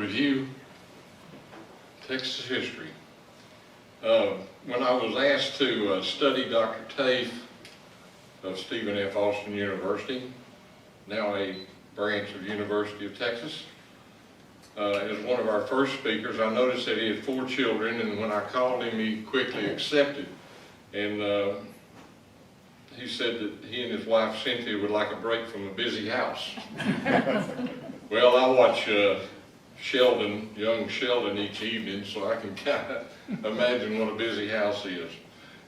review Texas history. When I was asked to study Dr. Taaffe of Stephen F. Austin University, now a branch of University of Texas, as one of our first speakers, I noticed that he had 4 children, and when I called him, he quickly accepted. And he said that he and his wife Cynthia would like a break from a busy house. Well, I watch young Sheldon each evening, so I can kind of imagine what a busy house is.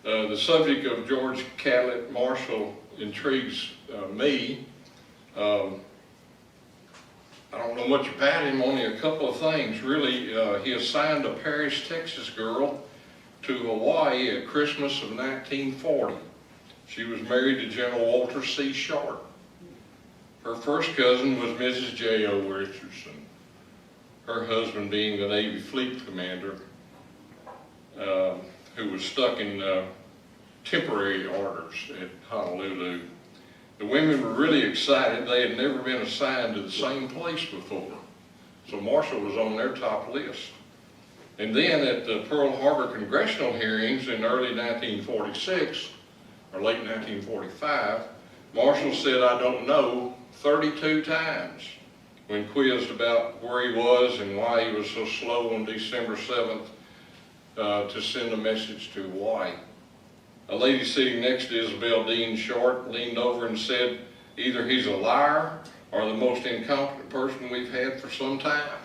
The subject of George Catlett Marshall intrigues me. I don't know much about him, only a couple of things really. He assigned a Paris, Texas girl to Hawaii at Christmas of 1940. She was married to General Walter C. Short. Her first cousin was Mrs. J.O. Richardson, her husband being the Navy Fleet Commander, who was stuck in temporary orders at Honolulu. The women were really excited. They had never been assigned to the same place before. So Marshall was on their top list. And then at the Pearl Harbor congressional hearings in early 1946, or late 1945, Marshall said, "I don't know," 32 times when quizzed about where he was and why he was so slow on December 7th to send a message to Hawaii. A lady sitting next to Isabel Dean Short leaned over and said, "Either he's a liar or the most incompetent person we've had for some time."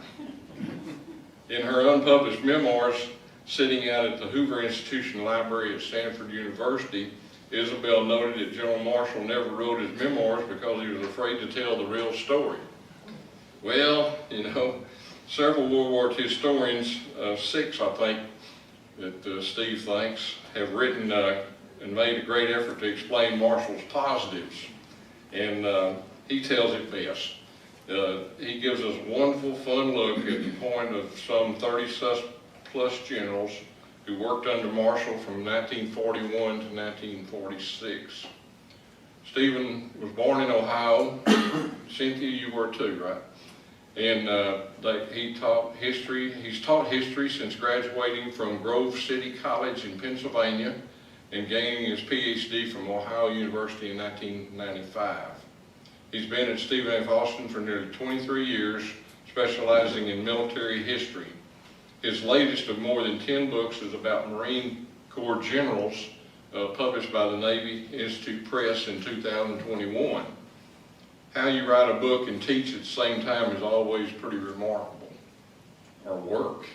In her unpublished memoirs, sitting out at the Hoover Institution Library at Stanford University, Isabel noted that General Marshall never wrote his memoirs because he was afraid to tell the real story. Well, you know, several World War II historians, 6 I think, that Steve thinks, have written and made a great effort to explain Marshall's positives. And he tells it best. He gives us a wonderful, fun look at the point of some 30-plus generals who worked under Marshall from 1941 to 1946. Stephen was born in Ohio. Cynthia, you were too, right? And he taught history. He's taught history since graduating from Grove City College in Pennsylvania and gaining his PhD from Ohio University in 1995. He's been at Stephen F. Austin for nearly 23 years, specializing in military history. His latest of more than 10 books is about Marine Corps generals, published by the Navy Institute Press in 2021. How you write a book and teach at the same time is always pretty remarkable, or work.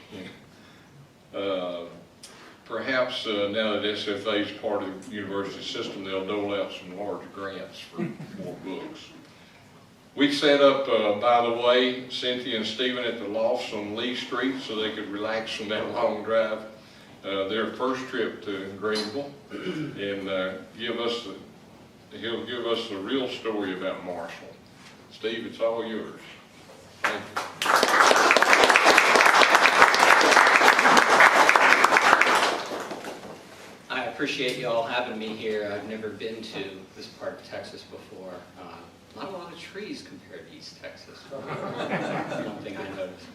Perhaps now that SFA is part of the university system, they'll dole out some large grants for more books. We set up, by the way, Cynthia and Stephen at the lofts on Lee Street so they could relax from that long drive. Their first trip to Greenville, and he'll give us the real story about Marshall. Steve, it's all yours. Thank you. I appreciate you all having me here. I've never been to this part of Texas before. Not a lot of trees compared to East Texas. One thing I noticed.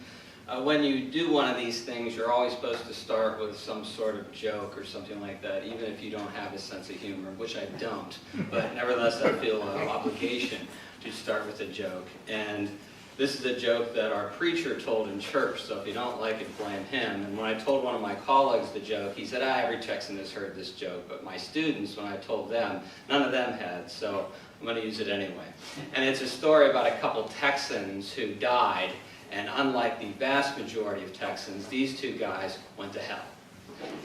When you do one of these things, you're always supposed to start with some sort of joke or something like that, even if you don't have a sense of humor, which I don't. But nevertheless, I feel an obligation to start with a joke. And this is a joke that our preacher told in church, so if you don't like it, blame him. And when I told one of my colleagues the joke, he said, every Texan has heard this joke. But my students, when I told them, none of them had, so I'm going to use it anyway. And it's a story about a couple Texans who died. And unlike the vast majority of Texans, these 2 guys went to hell.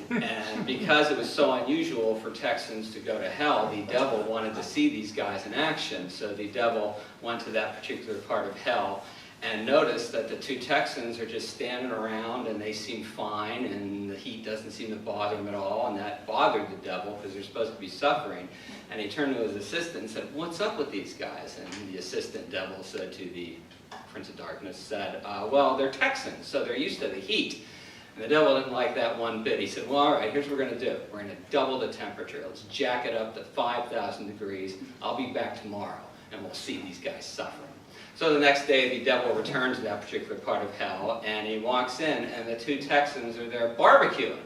And because it was so unusual for Texans to go to hell, the devil wanted to see these guys in action. So the devil went to that particular part of hell and noticed that the 2 Texans are just standing around and they seem fine and the heat doesn't seem to bother them at all, and that bothered the devil because they're supposed to be suffering. And he turned to his assistant and said, "What's up with these guys?" And the assistant devil said to the Prince of Darkness, said, "Well, they're Texans, so they're used to the heat." And the devil didn't like that one bit. He said, "Well, all right, here's what we're going to do. We're going to double the temperature. Let's jack it up to 5,000 degrees. I'll be back tomorrow, and we'll see these guys suffering." So the next day, the devil returns to that particular part of hell, and he walks in, and the two Texans are there barbecuing.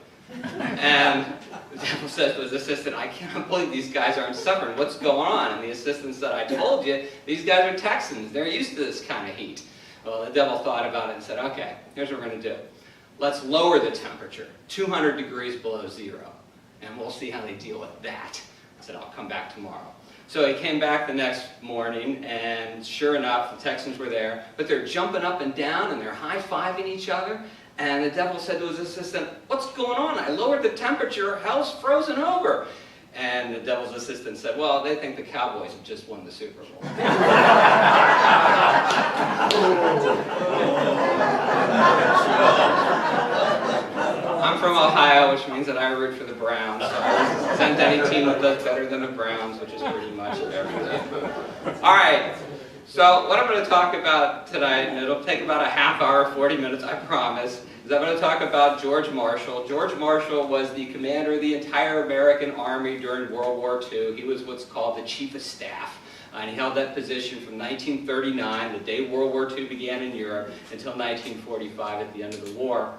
And the devil says to his assistant, I cannot believe these guys aren't suffering. What's going on? And the assistant said, I told you, these guys are Texans. They're used to this kind of heat. Well, the devil thought about it and said, okay, here's what we're going to do. Let's lower the temperature, 200 degrees below zero, and we'll see how they deal with that. I said, I'll come back tomorrow. So he came back the next morning, and sure enough, the Texans were there, but they're jumping up and down, and they're high-fiving each other, and the devil said to his assistant, what's going on? I lowered the temperature, hell's frozen over. And the devil's assistant said, well, they think the Cowboys have just won the Super Bowl. I'm from Ohio, which means that I root for the Browns. So I resent any team that does better than the Browns, which is pretty much everything. All right, so what I'm going to talk about tonight, and it'll take about a half hour, 40 minutes, I promise, is I'm going to talk about George Marshall. George Marshall was the commander of the entire American Army during World War II. He was what's called the Chief of Staff. And he held that position from 1939, the day World War II began in Europe, until 1945 at the end of the war.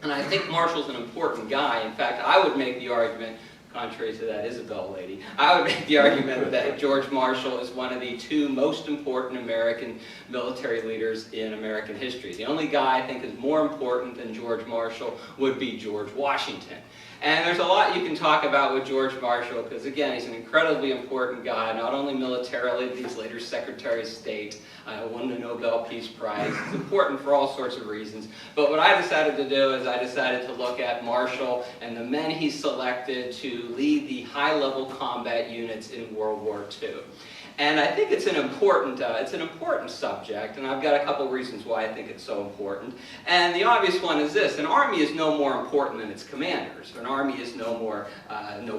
And I think Marshall's an important guy. In fact, I would make the argument, contrary to that Isabel lady, I would make the argument that George Marshall is one of the two most important American military leaders in American history. The only guy I think is more important than George Marshall would be George Washington. And there's a lot you can talk about with George Marshall, because again, he's an incredibly important guy, not only militarily, but he's later Secretary of State, won the Nobel Peace Prize. He's important for all sorts of reasons. But what I decided to do is I decided to look at Marshall and the men he selected to lead the high-level combat units in World War II. And I think it's an important subject, and I've got a couple reasons why I think it's so important. And the obvious one is this: an army is no more important than its commanders. An army is no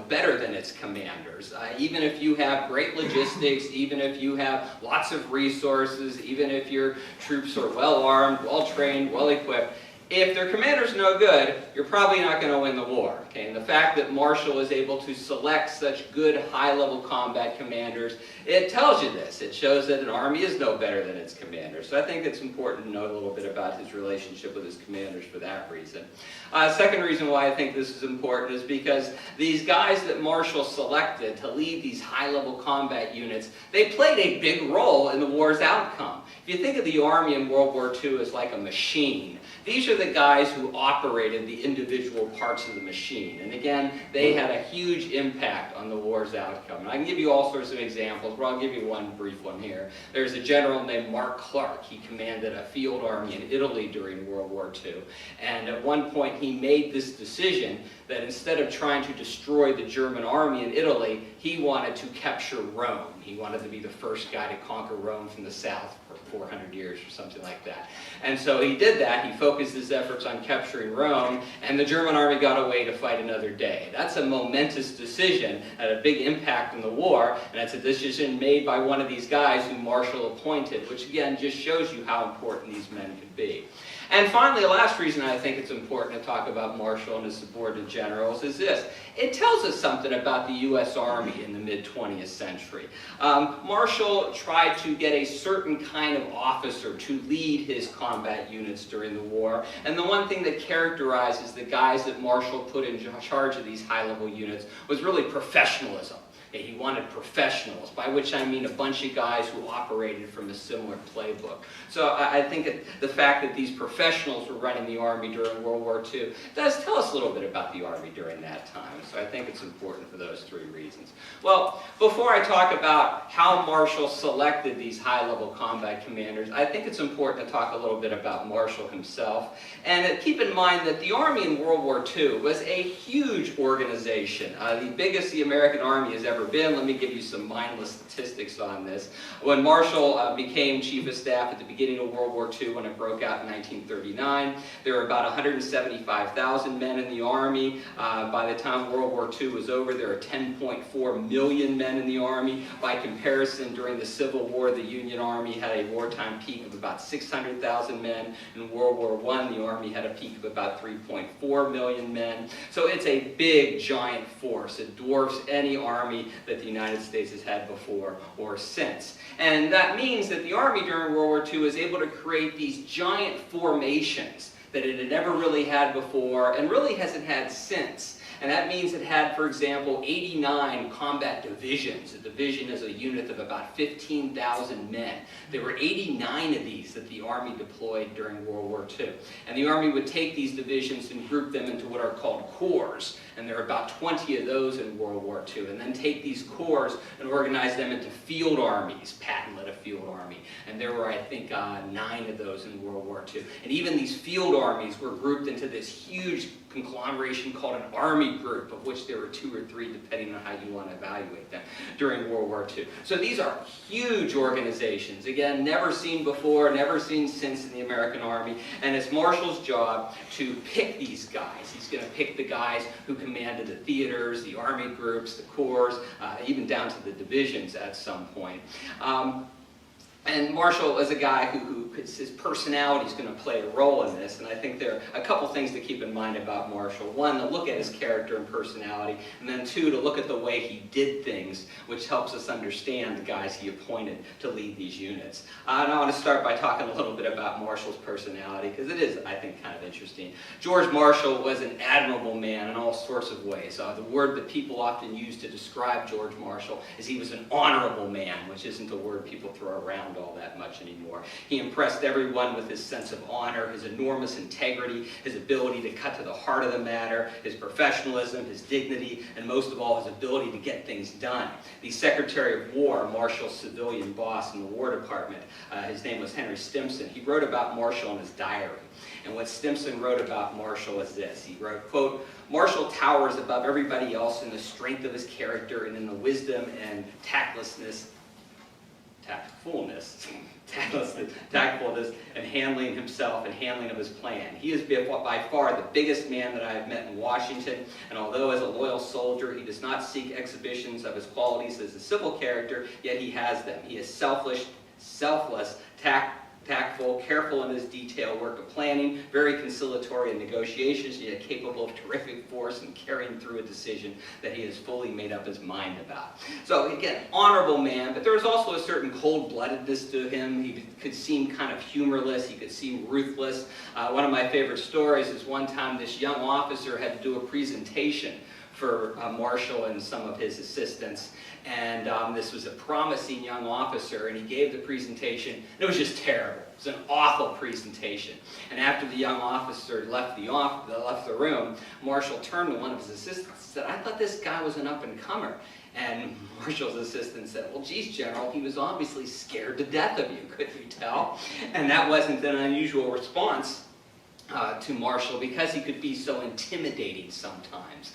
better than its commanders. Even if you have great logistics, even if you have lots of resources, even if your troops are well armed, well trained, well equipped, if their commander's no good, you're probably not going to win the war. Okay? And the fact that Marshall is able to select such good high-level combat commanders, it tells you this. It shows that an army is no better than its commanders. So I think it's important to know a little bit about his relationship with his commanders for that reason. Second reason why I think this is important is because these guys that Marshall selected to lead these high-level combat units, they played a big role in the war's outcome. If you think of the Army in World War II as like a machine, these are the guys who operated the individual parts of the machine. And again, they had a huge impact on the war's outcome. And I can give you all sorts of examples, but I'll give you one brief one here. There's a general named Mark Clark. He commanded a field army in Italy during World War II. And at one point, he made this decision that instead of trying to destroy the German army in Italy, he wanted to capture Rome. He wanted to be the first guy to conquer Rome from the south for 400 years or something like that. And so he did that. He focused his efforts on capturing Rome, and the German army got away to fight another day. That's a momentous decision, had a big impact on the war, and it's a decision made by one of these guys who Marshall appointed, which again just shows you how important these men could be. And finally, the last reason I think it's important to talk about Marshall and his subordinate generals is this. It tells us something about the U.S. Army in the mid-20th century. Marshall tried to get a certain kind of officer to lead his combat units during the war. And the one thing that characterizes the guys that Marshall put in charge of these high-level units was really professionalism. He wanted professionals, by which I mean a bunch of guys who operated from a similar playbook. So I think that the fact that these professionals were running the Army during World War II does tell us a little bit about the Army during that time. So I think it's important for those three reasons. Well, before I talk about how Marshall selected these high-level combat commanders, I think it's important to talk a little bit about Marshall himself. And keep in mind that the Army in World War II was a huge organization, the biggest the American Army has ever been. Let me give you some mindless statistics on this. When Marshall became Chief of Staff at the beginning of World War II, when it broke out in 1939, there were about 175,000 men in the Army. By the time World War II was over, there are 10.4 million men in the Army. By comparison, during the Civil War, the Union Army had a wartime peak of about 600,000 men. In World War I, the Army had a peak of about 3.4 million men. So it's a big, giant force. It dwarfs any army that the United States has had before or since. And that means that the Army during World War II was able to create these giant formations that it had never really had before and really hasn't had since. And that means it had, for example, 89 combat divisions. A division is a unit of about 15,000 men. There were 89 of these that the Army deployed during World War II. And the Army would take these divisions and group them into what are called corps. And there are about 20 of those in World War II. And then take these corps and organize them into field armies. Patton led a field army. And there were, I think, 9 of those in World War II. And even these field armies were grouped into this huge conglomeration called an army group, of which there were 2 or 3, depending on how you want to evaluate them, during World War II. So these are huge organizations. Again, never seen before, never seen since in the American Army. And it's Marshall's job to pick these guys. He's going to pick the guys who commanded the theaters, the army groups, the corps, even down to the divisions at some point. And Marshall is a guy who his personality is going to play a role in this, and I think there are a couple things to keep in mind about Marshall. One, to look at his character and personality, and then 2, to look at the way he did things, which helps us understand the guys he appointed to lead these units. And I want to start by talking a little bit about Marshall's personality, because it is, I think, kind of interesting. George Marshall was an admirable man in all sorts of ways. The word that people often use to describe George Marshall is he was an honorable man, which isn't a word people throw around all that much anymore. He impressed everyone with his sense of honor, his enormous integrity, his ability to cut to the heart of the matter, his professionalism, his dignity, and most of all, his ability to get things done. The Secretary of War, Marshall's civilian boss in the War Department, his name was Henry Stimson, he wrote about Marshall in his diary. And what Stimson wrote about Marshall is this. He wrote, quote, "Marshall towers above everybody else in the strength of his character and in the wisdom and tactfulness and handling himself and handling of his plan. He is by far the biggest man that I have met in Washington, and although as a loyal soldier he does not seek exhibitions of his qualities as a civil character, yet he has them. He is selfless, tactful, careful in his detailed work of planning, very conciliatory in negotiations, yet capable of terrific force in carrying through a decision that he has fully made up his mind about." So again, honorable man, but there was also a certain cold-bloodedness to him. He could seem kind of humorless, he could seem ruthless. One of my favorite stories is one time this young officer had to do a presentation for Marshall and some of his assistants. And this was a promising young officer, and he gave the presentation, and it was just terrible. It was an awful presentation. And after the young officer left the room, Marshall turned to one of his assistants and said, "I thought this guy was an up-and-comer." And Marshall's assistant said, "Well, geez, General, he was obviously scared to death of you, couldn't you tell?" And that wasn't an unusual response to Marshall, because he could be so intimidating sometimes.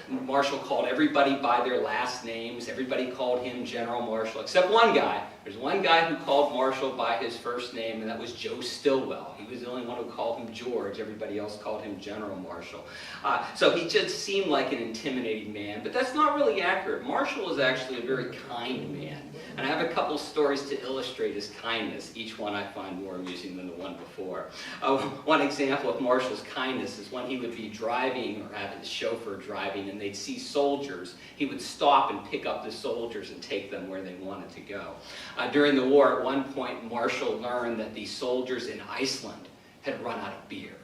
Marshall called everybody by their last names. Everybody called him General Marshall, except one guy. There's one guy who called Marshall by his first name, and that was Joe Stilwell. He was the only one who called him George. Everybody else called him General Marshall. So he just seemed like an intimidating man, but that's not really accurate. Marshall was actually a very kind man. And I have a couple stories to illustrate his kindness. Each one I find more amusing than the one before. One example of Marshall's kindness is when he would be driving, or have his chauffeur driving, and they'd see soldiers. He would stop and pick up the soldiers and take them where they wanted to go. During the war, at one point, Marshall learned that the soldiers in Iceland had run out of beer.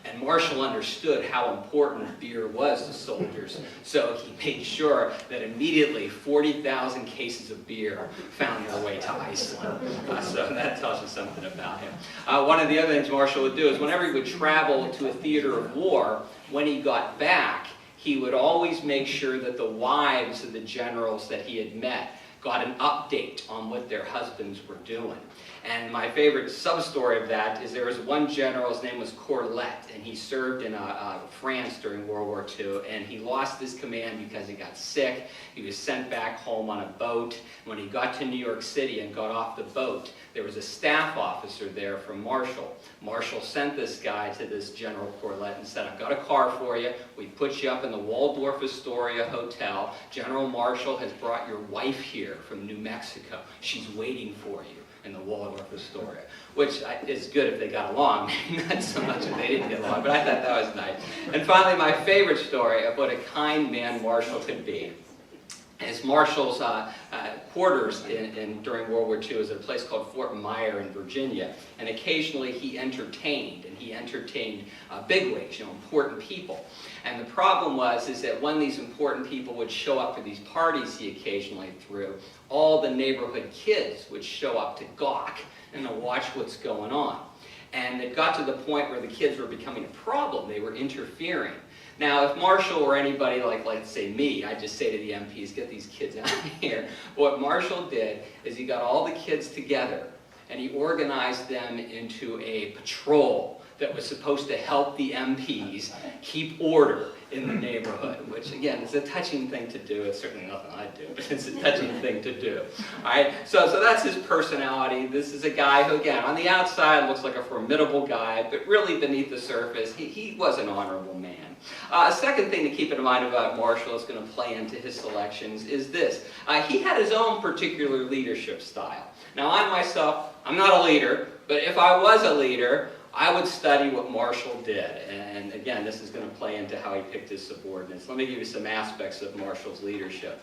And Marshall understood how important beer was to soldiers, so he made sure that immediately 40,000 cases of beer found their way to Iceland. So that tells you something about him. One of the other things Marshall would do is whenever he would travel to a theater of war, when he got back, he would always make sure that the wives of the generals that he had met got an update on what their husbands were doing. And my favorite sub-story of that is there was one general, his name was Corlett, and he served in France during World War II, and he lost his command because he got sick. He was sent back home on a boat. When he got to New York City and got off the boat, there was a staff officer there from Marshall. Marshall sent this guy to this General Corlett and said, I've got a car for you. We put you up in the Waldorf Astoria Hotel. General Marshall has brought your wife here from New Mexico. She's waiting for you in the Waldorf Astoria, which is good if they got along. Not so much if they didn't get along, but I thought that was nice. And finally, my favorite story of what a kind man Marshall could be is Marshall's quarters during World War II is at a place called Fort Myer in Virginia, and occasionally he entertained bigwigs, important people. And the problem is that when these important people would show up for these parties he occasionally threw, all the neighborhood kids would show up to gawk and to watch what's going on. And it got to the point where the kids were becoming a problem. They were interfering. Now, if Marshall or anybody like, let's say me, I'd just say to the MPs, get these kids out of here. What Marshall did is he got all the kids together and he organized them into a patrol that was supposed to help the MPs keep order in the neighborhood, which again is a touching thing to do. It's certainly nothing I'd do, but it's a touching thing to do. All right, so that's his personality. This is a guy who, again, on the outside looks like a formidable guy, but really beneath the surface, he was an honorable man. A second thing to keep in mind about Marshall is going to play into his selections is this. He had his own particular leadership style. Now, I myself, I'm not a leader, but if I was a leader, I would study what Marshall did. And again, this is going to play into how he picked his subordinates. Let me give you some aspects of Marshall's leadership.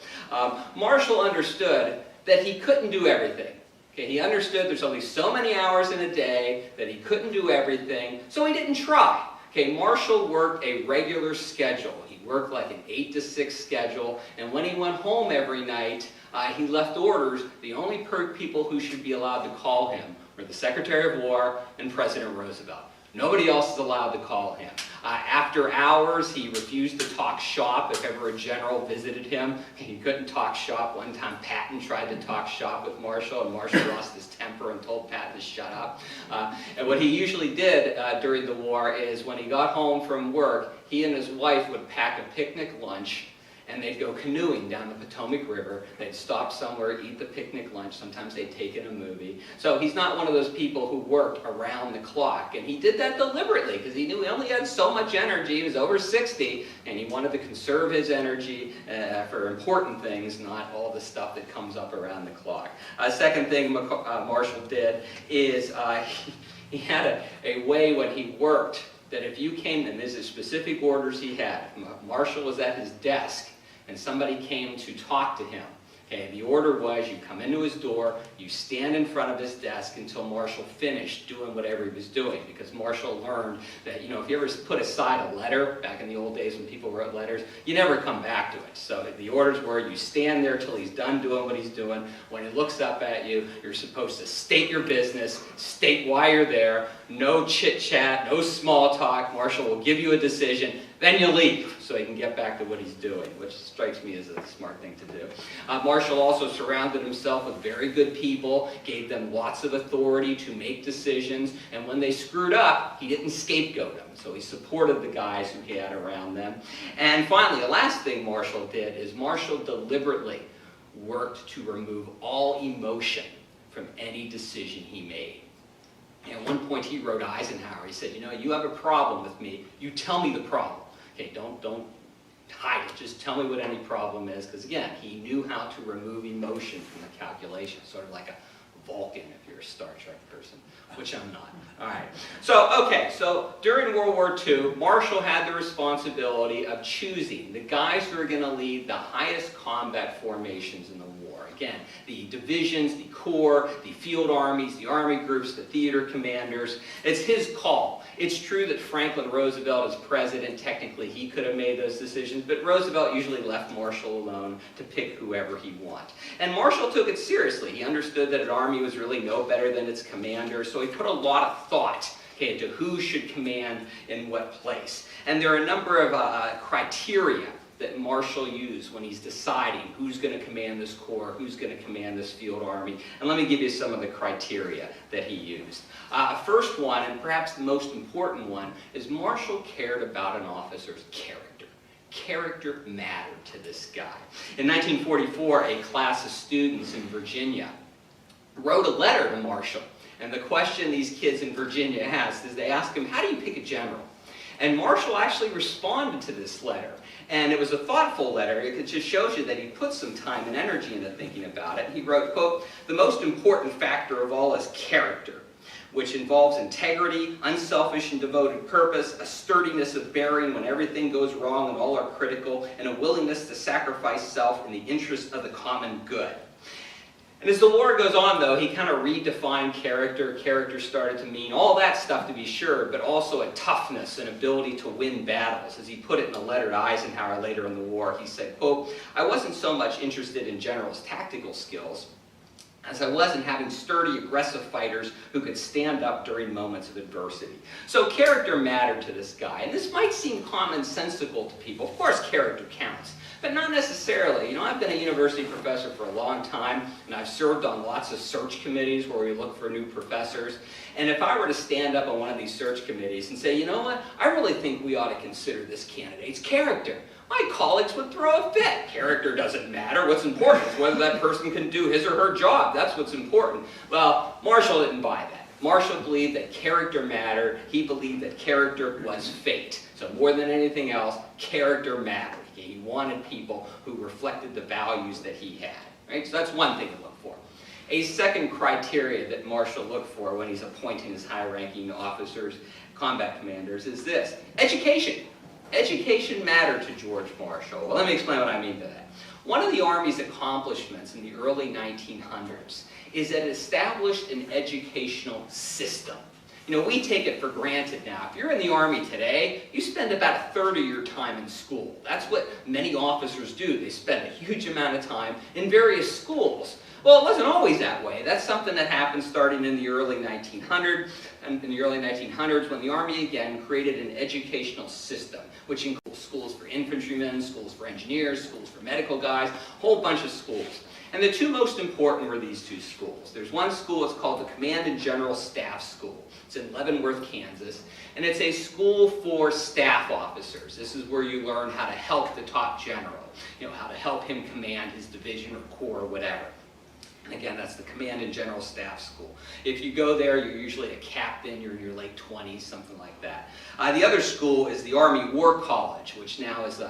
Marshall understood that he couldn't do everything. Okay, he understood there's only so many hours in a day, that he couldn't do everything, so he didn't try. Okay, Marshall worked a regular schedule. He worked like an 8 to 6 schedule, and when he went home every night, he left orders. The only people who should be allowed to call him were the Secretary of War and President Roosevelt. Nobody else is allowed to call him. After hours, he refused to talk shop if ever a general visited him. He couldn't talk shop. One time, Patton tried to talk shop with Marshall, and Marshall lost his temper and told Patton to shut up. And what he usually did during the war is when he got home from work, he and his wife would pack a picnic lunch, and they'd go canoeing down the Potomac River. They'd stop somewhere, eat the picnic lunch. Sometimes they'd take in a movie. So he's not one of those people who worked around the clock. And he did that deliberately because he knew he only had so much energy. He was over 60, and he wanted to conserve his energy for important things, not all the stuff that comes up around the clock. Second thing Marshall did is he had a way when he worked that if you came, and there's specific orders he had, Marshall was at his desk, and somebody came to talk to him. Okay, the order was you come into his door, you stand in front of his desk until Marshall finished doing whatever he was doing, because Marshall learned that, if you ever put aside a letter, back in the old days when people wrote letters, you never come back to it. So the orders were you stand there till he's done doing what he's doing. When he looks up at you, you're supposed to state your business, state why you're there, no chit-chat, no small talk. Marshall will give you a decision, then you leave so he can get back to what he's doing, which strikes me as a smart thing to do. Marshall also surrounded himself with very good people, gave them lots of authority to make decisions, and when they screwed up, he didn't scapegoat them. So he supported the guys who he had around them. And finally, the last thing Marshall did is Marshall deliberately worked to remove all emotion from any decision he made. And at one point he wrote Eisenhower, he said, you have a problem with me, you tell me the problem. Okay, don't hide it, just tell me what any problem is, because again, he knew how to remove emotion from the calculation, sort of like a Vulcan if you're a Star Trek person, which I'm not. All right, so during World War II, Marshall had the responsibility of choosing the guys who are going to lead the highest combat formations in the war. Again, the divisions, the corps, the field armies, the army groups, the theater commanders. It's his call. It's true that Franklin Roosevelt, as president, technically he could have made those decisions, but Roosevelt usually left Marshall alone to pick whoever he wanted. And Marshall took it seriously. He understood that an army was really no better than its commander, so he put a lot of thought into who should command in what place. And there are a number of criteria that Marshall used when he's deciding who's going to command this corps, who's going to command this field army. And let me give you some of the criteria that he used. First one, and perhaps the most important one, is Marshall cared about an officer's character. Character mattered to this guy. In 1944, a class of students in Virginia wrote a letter to Marshall. And the question these kids in Virginia asked is they asked him, how do you pick a general? And Marshall actually responded to this letter. And it was a thoughtful letter. It just shows you that he put some time and energy into thinking about it. He wrote, quote, "The most important factor of all is character, which involves integrity, unselfish and devoted purpose, a sturdiness of bearing when everything goes wrong and all are critical, and a willingness to sacrifice self in the interest of the common good." And as the war goes on, though, he kind of redefined character. Character started to mean all that stuff, to be sure, but also a toughness and ability to win battles. As he put it in a letter to Eisenhower later in the war, he said, quote, "I wasn't so much interested in generals' tactical skills as I was in having sturdy, aggressive fighters who could stand up during moments of adversity." So character mattered to this guy. And this might seem commonsensical to people. Of course, character counts. But not necessarily. You know, I've been a university professor for a long time, and I've served on lots of search committees where we look for new professors. And if I were to stand up on one of these search committees and say, you know what, I really think we ought to consider this candidate's character, my colleagues would throw a fit. Character doesn't matter. What's important is whether that person can do his or her job. That's what's important. Well, Marshall didn't buy that. Marshall believed that character mattered. He believed that character was fate. So more than anything else, character mattered. He wanted people who reflected the values that he had. Right? So that's one thing to look for. A second criteria that Marshall looked for when he's appointing his high-ranking officers, combat commanders, is this: education. Education mattered to George Marshall. Well, let me explain what I mean by that. One of the Army's accomplishments in the early 1900s is that it established an educational system. You know, we take it for granted now. If you're in the Army today, you spend about a third of your time in school. That's what many officers do. They spend a huge amount of time in various schools. Well, it wasn't always that way. That's something that happened starting in the early 1900s, and in the early 1900s when the Army again created an educational system, which includes schools for infantrymen, schools for engineers, schools for medical guys, a whole bunch of schools. And the two most important were these two schools. There's one school, it's called the Command and General Staff School. It's in Leavenworth, Kansas, and it's a school for staff officers. This is where you learn how to help the top general, you know, how to help him command his division or corps or whatever. And again, that's the Command and General Staff School. If you go there, you're usually a captain, you're in your late 20s, something like that. The other school is the Army War College, which now is,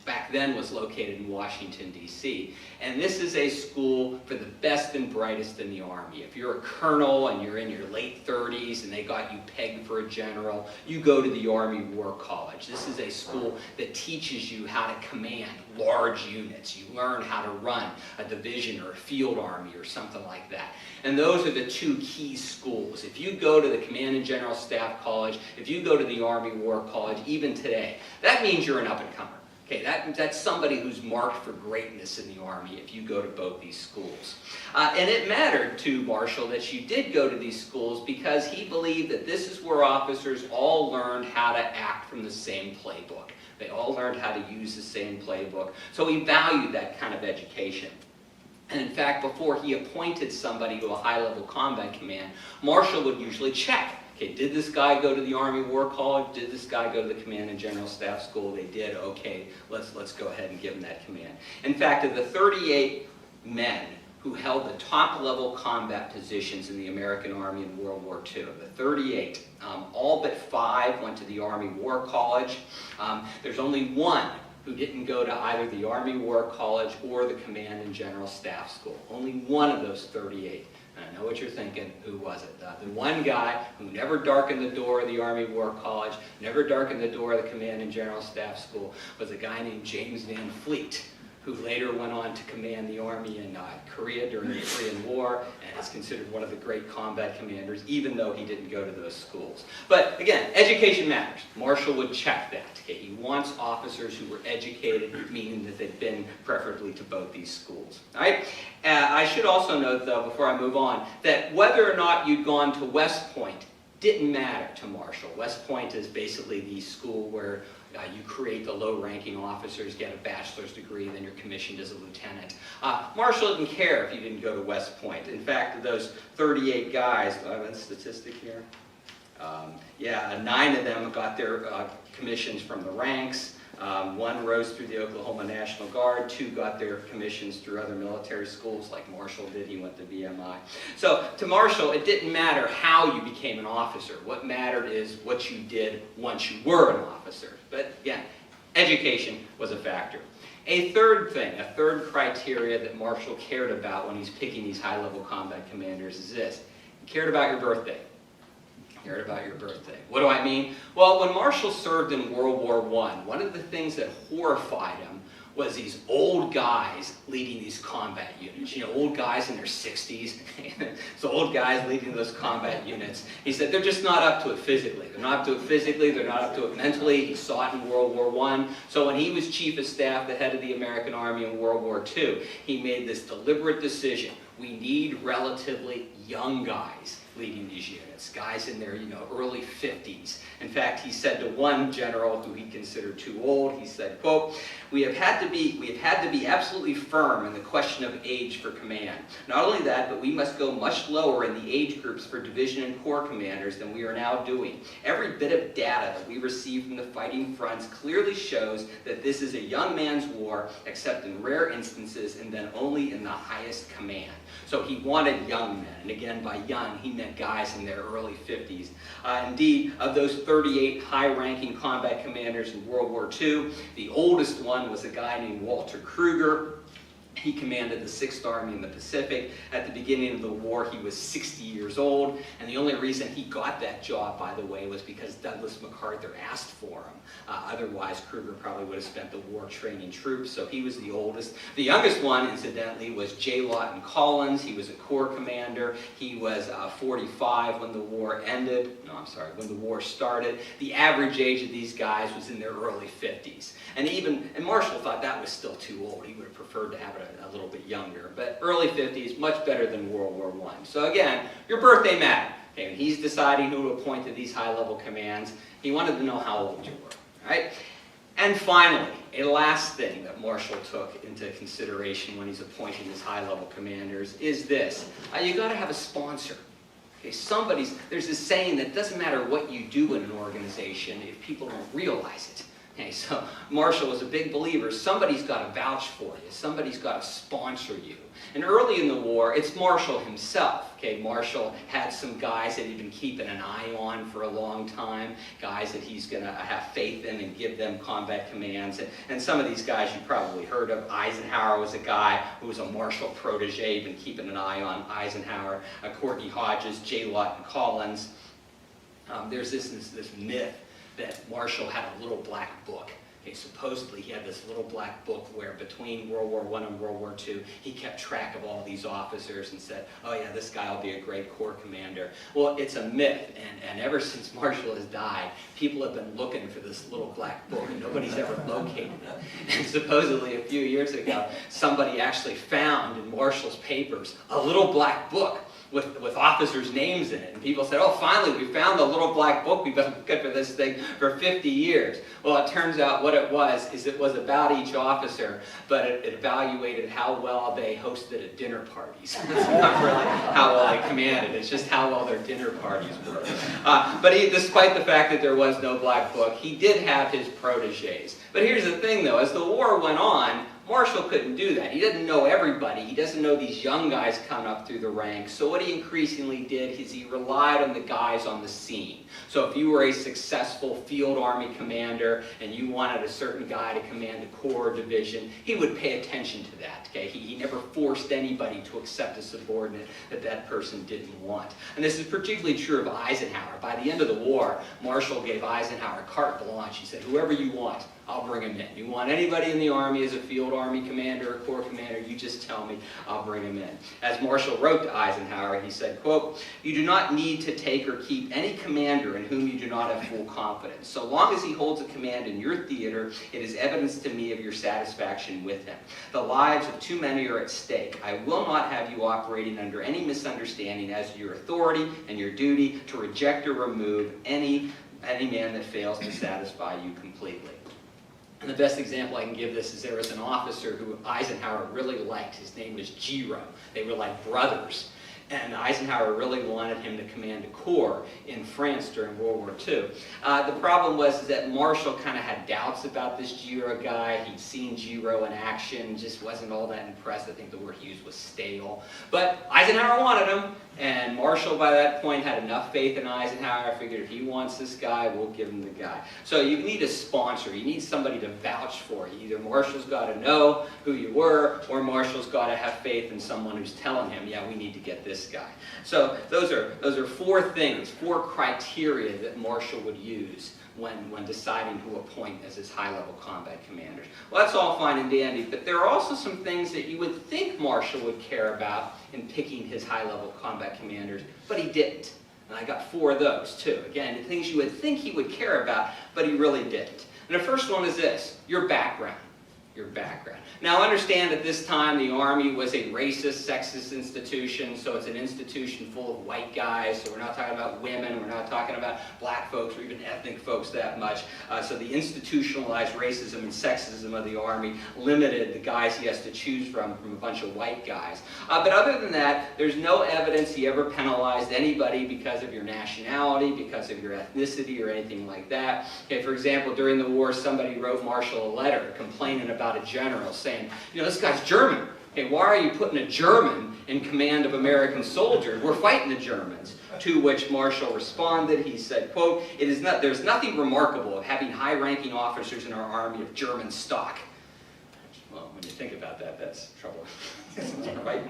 back then was located in Washington, D.C. And this is a school for the best and brightest in the Army. If you're a colonel and you're in your late 30s and they got you pegged for a general, you go to the Army War College. This is a school that teaches you how to command large units. You learn how to run a division or a field army or something like that. And those are the two key schools. If you go to the Command and General Staff College, if you go to the Army War College, even today, that means you're an up-and-comer. Okay, that's somebody who's marked for greatness in the Army if you go to both these schools. And it mattered to Marshall that you did go to these schools because he believed that this is where officers all learned how to act from the same playbook. They all learned how to use the same playbook. So he valued that kind of education. And in fact, before he appointed somebody to a high-level combat command, Marshall would usually check. Okay, did this guy go to the Army War College? Did this guy go to the Command and General Staff School? They did. Okay, let's go ahead and give him that command. In fact, of the 38 men who held the top-level combat positions in the American Army in World War II, the 38, all but 5 went to the Army War College. There's only one who didn't go to either the Army War College or the Command and General Staff School. Only one of those 38. I know what you're thinking. Who was it? The one guy who never darkened the door of the Army War College, never darkened the door of the Command and General Staff School, was a guy named James Van Fleet, who later went on to command the Army in Korea during the Korean War, and is considered one of the great combat commanders, even though he didn't go to those schools. But again, education matters. Marshall would check that. Okay? He wants officers who were educated, meaning that they've been preferably to both these schools. All right? I should also note, though, before I move on, that whether or not you'd gone to West Point didn't matter to Marshall. West Point is basically the school where You create the low-ranking officers, get a bachelor's degree, then you're commissioned as a lieutenant. Marshall didn't care if you didn't go to West Point. In fact, of those 38 guys, do I have a statistic here? 9 of them got their commissions from the ranks. 1 rose through the Oklahoma National Guard. 2 got their commissions through other military schools, like Marshall did. He went to BMI. So to Marshall, it didn't matter how you became an officer. What mattered is what you did once you were an officer. But again, education was a factor. A third thing, a third criteria that Marshall cared about when he's picking these high-level combat commanders is this. He cared about your birthday. Cared about your birthday. What do I mean? Well, when Marshall served in World War I, one of the things that horrified him was these old guys leading these combat units. You know, old guys in their 60s. So old guys leading those combat units. He said they're just not up to it physically. They're not up to it physically. They're not up to it mentally. He saw it in World War I. So when he was chief of staff, the head of the American Army in World War II, he made this deliberate decision. We need relatively young guys leading these units, guys in their early 50s. In fact, he said to one general who he considered too old, he said, quote, we have had to be absolutely firm in the question of age for command. Not only that, but we must go much lower in the age groups for division and corps commanders than we are now doing. Every bit of data that we receive from the fighting fronts clearly shows that this is a young man's war, except in rare instances and then only in the highest command. So he wanted young men, and again, by young, he meant guys in their early 50s. Indeed, of those 38 high-ranking combat commanders in World War II, the oldest one was a guy named Walter Kruger. He commanded the 6th Army in the Pacific. At the beginning of the war, he was 60 years old, and the only reason he got that job, by the way, was because Douglas MacArthur asked for him. Otherwise, Kruger probably would have spent the war training troops, so he was the oldest. The youngest one, incidentally, was J. Lawton Collins. He was a Corps commander. He was 45 when the war ended. No, I'm sorry, when the war started. The average age of these guys was in their early 50s. And Marshall thought that was still too old. He would have preferred to have it a little bit younger. But early 50s, much better than World War I. So again, your birthday mattered. Okay, when he's deciding who to appoint to these high-level commands, he wanted to know how old you were. Right? And finally, a last thing that Marshall took into consideration when he's appointing his high-level commanders is this. You got to have a sponsor. Okay, there's this saying that it doesn't matter what you do in an organization if people don't realize it. Okay, so Marshall was a big believer. Somebody's got to vouch for you. Somebody's got to sponsor you. And early in the war, it's Marshall himself. Okay, Marshall had some guys that he'd been keeping an eye on for a long time, guys that he's going to have faith in and give them combat commands. And some of these guys you've probably heard of. Eisenhower was a guy who was a Marshall protege. He'd been keeping an eye on Eisenhower. Courtney Hodges, J. Lawton Collins. There's this myth that Marshall had a little black book. Okay, supposedly he had this little black book where between World War I and World War II, he kept track of all these officers and said, oh yeah, this guy will be a great Corps commander. Well, it's a myth, and ever since Marshall has died, people have been looking for this little black book, and nobody's ever located it. And supposedly a few years ago, somebody actually found in Marshall's papers a little black book with officers' names in it. And people said, oh, finally, we found the little black book. We've been looking for this thing for 50 years. Well, it turns out what it was about each officer, but it evaluated how well they hosted at dinner parties. It's not really how well they commanded. It's just how well their dinner parties were. But despite the fact that there was no black book, he did have his proteges. But here's the thing, though. As the war went on, Marshall couldn't do that. He didn't know everybody. He doesn't know these young guys coming up through the ranks. So what he increasingly did is he relied on the guys on the scene. So if you were a successful field army commander and you wanted a certain guy to command a corps division, he would pay attention to that. Okay? He never forced anybody to accept a subordinate that person didn't want. And this is particularly true of Eisenhower. By the end of the war, Marshall gave Eisenhower carte blanche. He said, whoever you want, I'll bring him in. You want anybody in the Army as a field army commander or corps commander, you just tell me, I'll bring him in. As Marshall wrote to Eisenhower, he said, quote, you do not need to take or keep any commander in whom you do not have full confidence. So long as he holds a command in your theater, it is evidence to me of your satisfaction with him. The lives of too many are at stake. I will not have you operating under any misunderstanding as to your authority and your duty to reject or remove any man that fails to satisfy you completely. And the best example I can give this is there was an officer who Eisenhower really liked. His name was Giro. They were like brothers. And Eisenhower really wanted him to command a corps in France during World War II. The problem was that Marshall kind of had doubts about this Giro guy. He'd seen Giro in action, just wasn't all that impressed. I think the word he used was stale. But Eisenhower wanted him, and Marshall by that point had enough faith in Eisenhower. Figured if he wants this guy, we'll give him the guy. So you need a sponsor. You need somebody to vouch for you. Either Marshall's got to know who you were, or Marshall's got to have faith in someone who's telling him, yeah, we need to get this guy. So those are four things, four criteria that Marshall would use when deciding who appoint as his high-level combat commanders. Well, that's all fine and dandy, but there are also some things that you would think Marshall would care about in picking his high-level combat commanders, but he didn't. And I got four of those, too. Again, the things you would think he would care about, but he really didn't. And the first one is this: your background. Your background. Now understand at this time the Army was a racist, sexist institution, so it's an institution full of white guys, so we're not talking about women, we're not talking about black folks or even ethnic folks that much. So the institutionalized racism and sexism of the Army limited the guys he has to choose from a bunch of white guys. But other than that, there's no evidence he ever penalized anybody because of your nationality, because of your ethnicity or anything like that. Okay, for example, during the war, somebody wrote Marshall a letter complaining about a general, saying, you know, this guy's German. Hey, why are you putting a German in command of American soldiers? We're fighting the Germans. To which Marshall responded, he said, quote, there's nothing remarkable of having high-ranking officers in our army of German stock. Well, when you think about that, that's trouble. Right?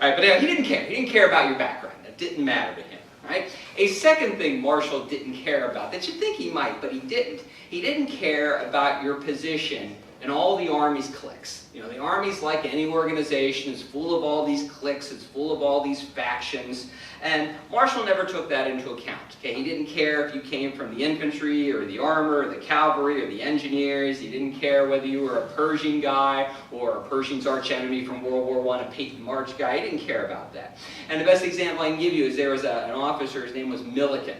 All right, but anyway, he didn't care. He didn't care about your background. That didn't matter to him. Right? A second thing Marshall didn't care about, that you'd think he might, but he didn't. He didn't care about your position in all the Army's cliques. You know, the Army's like any organization. It's full of all these cliques. It's full of all these factions. And Marshall never took that into account. Okay? He didn't care if you came from the infantry or the armor or the cavalry or the engineers. He didn't care whether you were a Pershing guy or a Pershing's archenemy from World War I, a Peyton March guy. He didn't care about that. And the best example I can give you is there was an officer, his name was Milliken.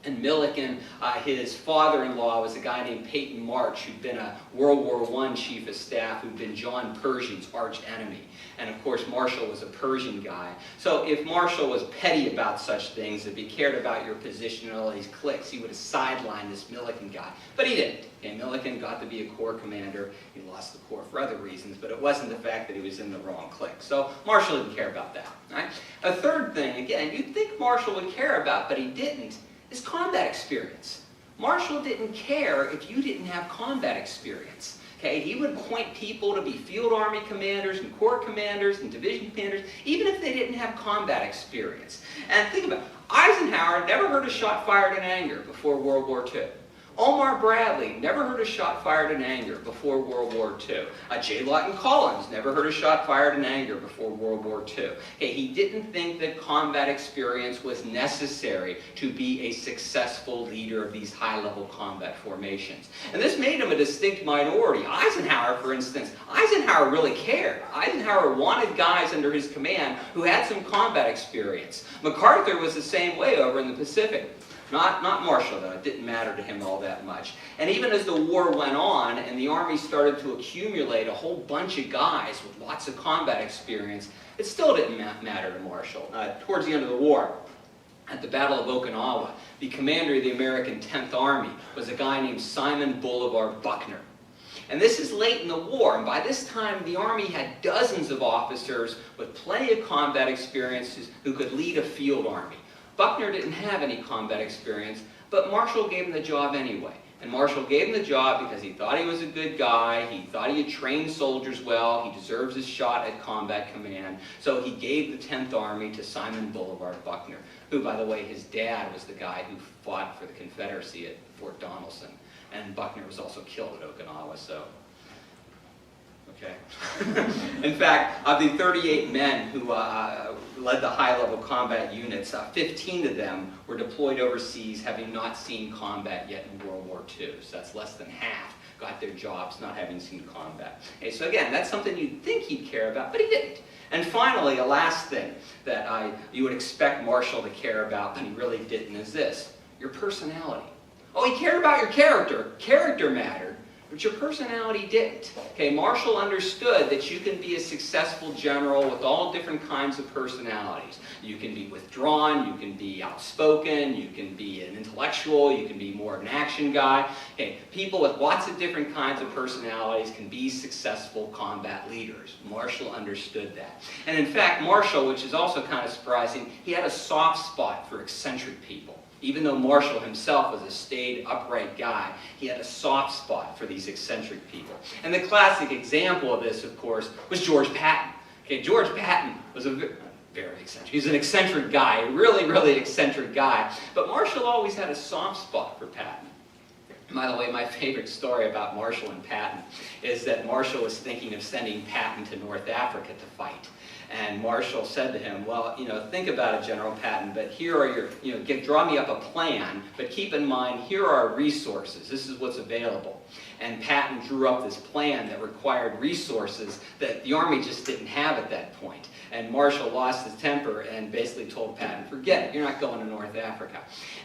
And Milliken, his father-in-law was a guy named Peyton March, who'd been a World War I chief of staff, who'd been John Pershing's arch enemy. And of course, Marshall was a Pershing guy. So if Marshall was petty about such things, if he cared about your position in all these cliques, he would have sidelined this Milliken guy. But he didn't. Okay, Milliken got to be a corps commander. He lost the corps for other reasons, but it wasn't the fact that he was in the wrong clique. So Marshall didn't care about that. Right? A third thing, again, you'd think Marshall would care about, but he didn't, is combat experience. Marshall didn't care if you didn't have combat experience. Okay, he would appoint people to be field army commanders and corps commanders and division commanders, even if they didn't have combat experience. And think about it. Eisenhower never heard a shot fired in anger before World War II. Omar Bradley never heard a shot fired in anger before World War II. J. Lawton Collins never heard a shot fired in anger before World War II. Okay, he didn't think that combat experience was necessary to be a successful leader of these high-level combat formations. And this made him a distinct minority. Eisenhower, for instance, Eisenhower really cared. Eisenhower wanted guys under his command who had some combat experience. MacArthur was the same way over in the Pacific. Not Marshall, though. It didn't matter to him all that much. And even as the war went on and the Army started to accumulate a whole bunch of guys with lots of combat experience, it still didn't matter to Marshall. Towards the end of the war, at the Battle of Okinawa, the commander of the American 10th Army was a guy named Simon Bolivar Buckner. And this is late in the war, and by this time the Army had dozens of officers with plenty of combat experiences who could lead a field army. Buckner didn't have any combat experience, but Marshall gave him the job anyway. And Marshall gave him the job because he thought he was a good guy, he thought he had trained soldiers well, he deserves his shot at combat command. So he gave the 10th Army to Simon Bolivar Buckner, who, by the way, his dad was the guy who fought for the Confederacy at Fort Donelson. And Buckner was also killed at Okinawa, so... Okay. In fact, of the 38 men who led the high-level combat units, 15 of them were deployed overseas, having not seen combat yet in World War II. So that's less than half got their jobs not having seen combat. Okay, so again, that's something you'd think he'd care about, but he didn't. And finally, a last thing that you would expect Marshall to care about, but he really didn't, is this: your personality. Oh, he cared about your character. Character mattered. but your personality didn't. Okay, Marshall understood that you can be a successful general with all different kinds of personalities. You can be withdrawn, you can be outspoken, you can be an intellectual, you can be more of an action guy. Okay, people with lots of different kinds of personalities can be successful combat leaders. Marshall understood that. And in fact, Marshall, which is also kind of surprising, he had a soft spot for eccentric people. Even though Marshall himself was a staid, upright guy, he had a soft spot for these eccentric people. And the classic example of this, of course, was George Patton. Okay, George Patton was a very eccentric. He was an eccentric guy, a really, really eccentric guy. But Marshall always had a soft spot for Patton. By the way, my favorite story about Marshall and Patton is that Marshall was thinking of sending Patton to North Africa to fight. And Marshall said to him, well, think about it, General Patton, but here are your, draw me up a plan, but keep in mind, here are our resources. This is what's available. And Patton drew up this plan that required resources that the Army just didn't have at that point. And Marshall lost his temper and basically told Patton, forget it, you're not going to North Africa.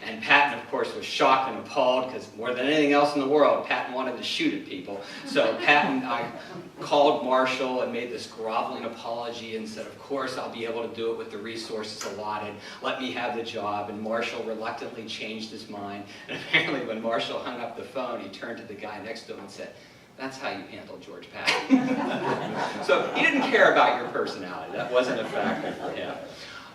And Patton, of course, was shocked and appalled because more than anything else in the world, Patton wanted to shoot at people. So Patton called Marshall and made this groveling apology and said, of course, I'll be able to do it with the resources allotted. Let me have the job. And Marshall reluctantly changed his mind. And apparently when Marshall hung up the phone, he turned to the guy next to him and said, that's how you handle George Patton. So he didn't care about your personality. That wasn't a factor for him.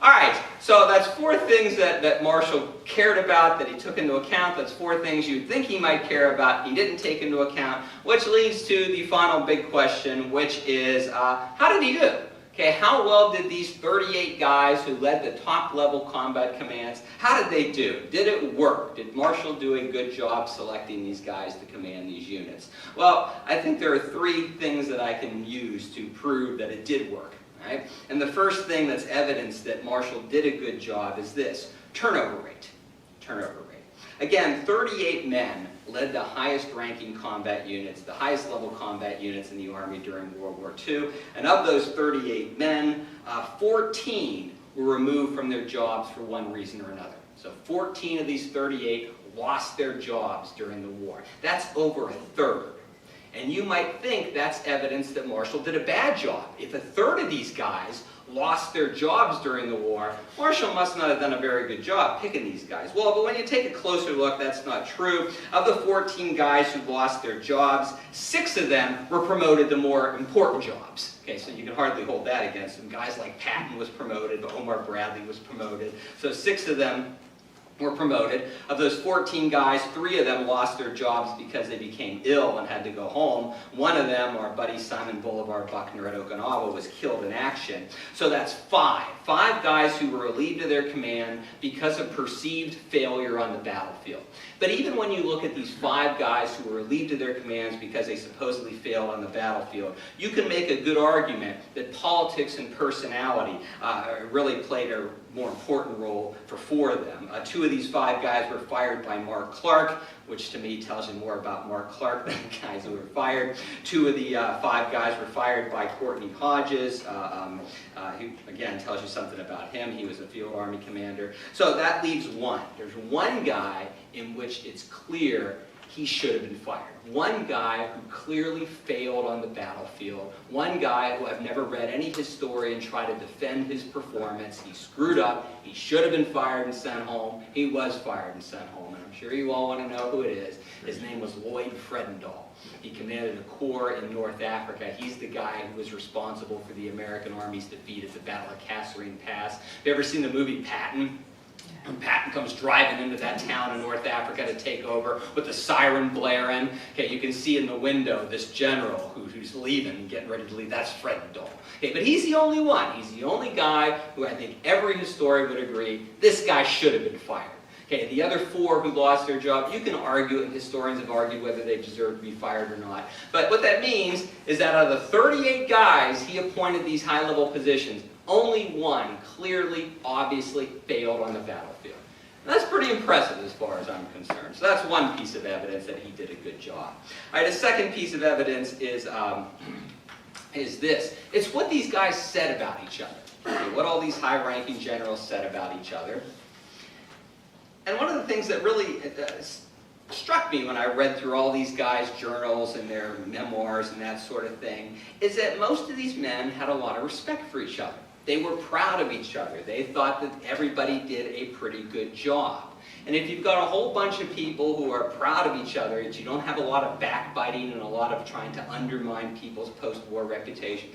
All right, so that's 4 things that Marshall cared about, that he took into account. That's 4 things you'd think he might care about, he didn't take into account, which leads to the final big question, which is, how did he do? Okay, how well did these 38 guys who led the top-level combat commands, how did they do? Did it work? Did Marshall do a good job selecting these guys to command these units? Well, I think there are 3 things that I can use to prove that it did work. Right? And the first thing that's evidence that Marshall did a good job is this, turnover rate. Turnover rate. Again, 38 men led the highest ranking combat units, the highest level combat units in the Army during World War II. And of those 38 men, 14 were removed from their jobs for one reason or another. So 14 of these 38 lost their jobs during the war. That's over a third. And you might think that's evidence that Marshall did a bad job. If a third of these guys lost their jobs during the war, Marshall must not have done a very good job picking these guys. Well, but when you take a closer look, that's not true. Of the 14 guys who lost their jobs, 6 of them were promoted to more important jobs. Okay, so you can hardly hold that against them. Guys like Patton was promoted, but Omar Bradley was promoted. So 6 of them were promoted. Of those 14 guys, 3 of them lost their jobs because they became ill and had to go home. One of them, our buddy Simon Bolivar Buckner at Okinawa, was killed in action. So that's 5. 5 guys who were relieved of their command because of perceived failure on the battlefield. But even when you look at these 5 guys who were relieved of their commands because they supposedly failed on the battlefield, you can make a good argument that politics and personality really played a more important role for 4 of them. 2 of these 5 guys were fired by Mark Clark, which to me tells you more about Mark Clark than the guys who were fired. 2 of the 5 guys were fired by Courtney Hodges, who again tells you something about him. He was a field army commander. So that leaves 1. There's 1 guy in which it's clear he should have been fired. 1 guy who clearly failed on the battlefield. 1 guy who I've never read any historian try to defend his performance. He screwed up. He should have been fired and sent home. He was fired and sent home. And I'm sure you all want to know who it is. His name was Lloyd Fredendall. He commanded a corps in North Africa. He's the guy who was responsible for the American Army's defeat at the Battle of Kasserine Pass. Have you ever seen the movie Patton? And Patton comes driving into that town in North Africa to take over with the siren blaring. Okay, you can see in the window this general who's leaving, getting ready to leave. That's Fredendall. Okay, but he's the only one. He's the only guy who I think every historian would agree, this guy should have been fired. Okay, the other 4 who lost their job, you can argue, and historians have argued whether they deserve to be fired or not. But what that means is that out of the 38 guys he appointed these high-level positions, only 1 clearly, obviously failed on the battlefield. And that's pretty impressive as far as I'm concerned. So that's 1 piece of evidence that he did a good job. All right, a second piece of evidence is this. It's what these guys said about each other. Okay, what all these high-ranking generals said about each other. And one of the things that really struck me when I read through all these guys' journals and their memoirs and that sort of thing is that most of these men had a lot of respect for each other. They were proud of each other. They thought that everybody did a pretty good job. And if you've got a whole bunch of people who are proud of each other, that you don't have a lot of backbiting and a lot of trying to undermine people's post-war reputation,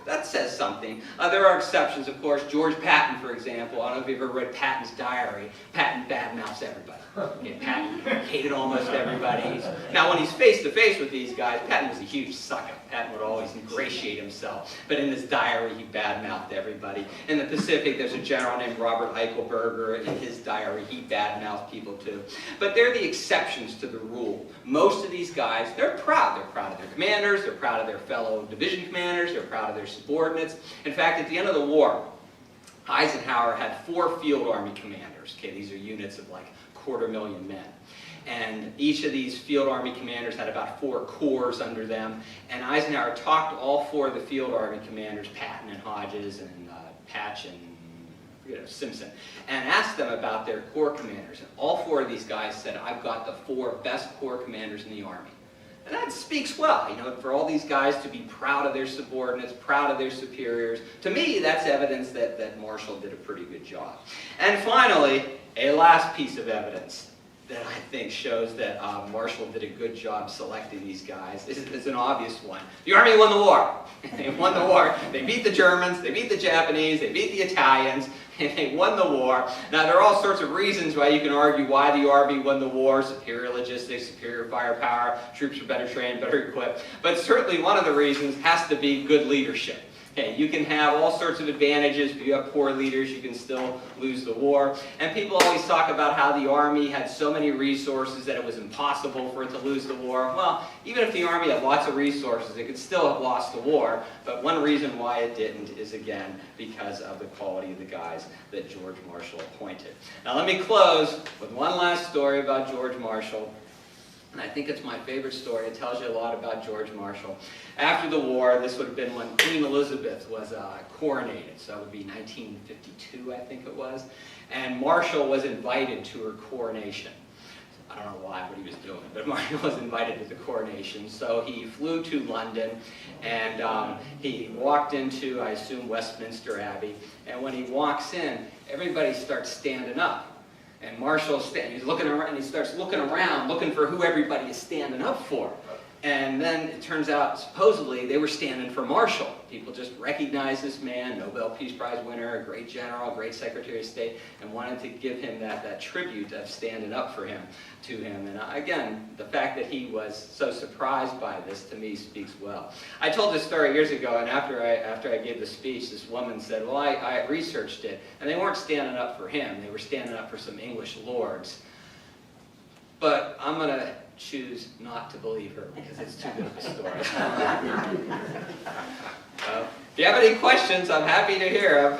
that says something. There are exceptions, of course. George Patton, for example. I don't know if you've ever read Patton's diary. Patton badmouths everybody. Okay, Patton hated almost everybody. Now, when he's face-to-face with these guys, Patton was a huge sucker. Patton would always ingratiate himself. But in his diary, he badmouthed everybody. In the Pacific, there's a general named Robert Eichelberger. In his diary, he badmouthed people too. But they're the exceptions to the rule. Most of these guys, they're proud. They're proud of their commanders. They're proud of their fellow division commanders. They're proud of their subordinates. In fact, at the end of the war, Eisenhower had 4 field army commanders. Okay, these are units of like 250,000 men. And each of these field army commanders had about 4 corps under them. And Eisenhower talked to all 4 of the field army commanders, Patton and Hodges and Patch and Simpson, and asked them about their corps commanders. And all 4 of these guys said, I've got the 4 best corps commanders in the Army. And that speaks well, for all these guys to be proud of their subordinates, proud of their superiors. To me, that's evidence that Marshall did a pretty good job. And finally, a last piece of evidence that I think shows that Marshall did a good job selecting these guys is an obvious one. The Army won the war. They won the war. They beat the Germans, they beat the Japanese, they beat the Italians, and they won the war. Now, there are all sorts of reasons why you can argue why the Army won the war: superior logistics, superior firepower, troops were better trained, better equipped. But certainly one of the reasons has to be good leadership. Okay, you can have all sorts of advantages, but if you have poor leaders, you can still lose the war. And people always talk about how the Army had so many resources that it was impossible for it to lose the war. Well, even if the Army had lots of resources, it could still have lost the war. But one reason why it didn't is, again, because of the quality of the guys that George Marshall appointed. Now, let me close with one last story about George Marshall. And I think it's my favorite story. It tells you a lot about George Marshall. After the war, this would have been when Queen Elizabeth was coronated. So that would be 1952, I think it was. And Marshall was invited to her coronation. I don't know why, what he was doing, but Marshall was invited to the coronation. So he flew to London, and he walked into, I assume, Westminster Abbey. And when he walks in, everybody starts standing up. And Marshall's he's looking around, and he starts looking around, looking for who everybody is standing up for. And then it turns out, supposedly, they were standing for Marshall. People just recognized this man, Nobel Peace Prize winner, a great general, great Secretary of State, and wanted to give him that tribute of standing up for him, to him. And again, the fact that he was so surprised by this, to me, speaks well. I told this story years ago, and after I gave the speech, this woman said, well, I researched it, and they weren't standing up for him. They were standing up for some English lords. But I'm going to choose not to believe her because it's too good of a story. If you have any questions, I'm happy to hear them.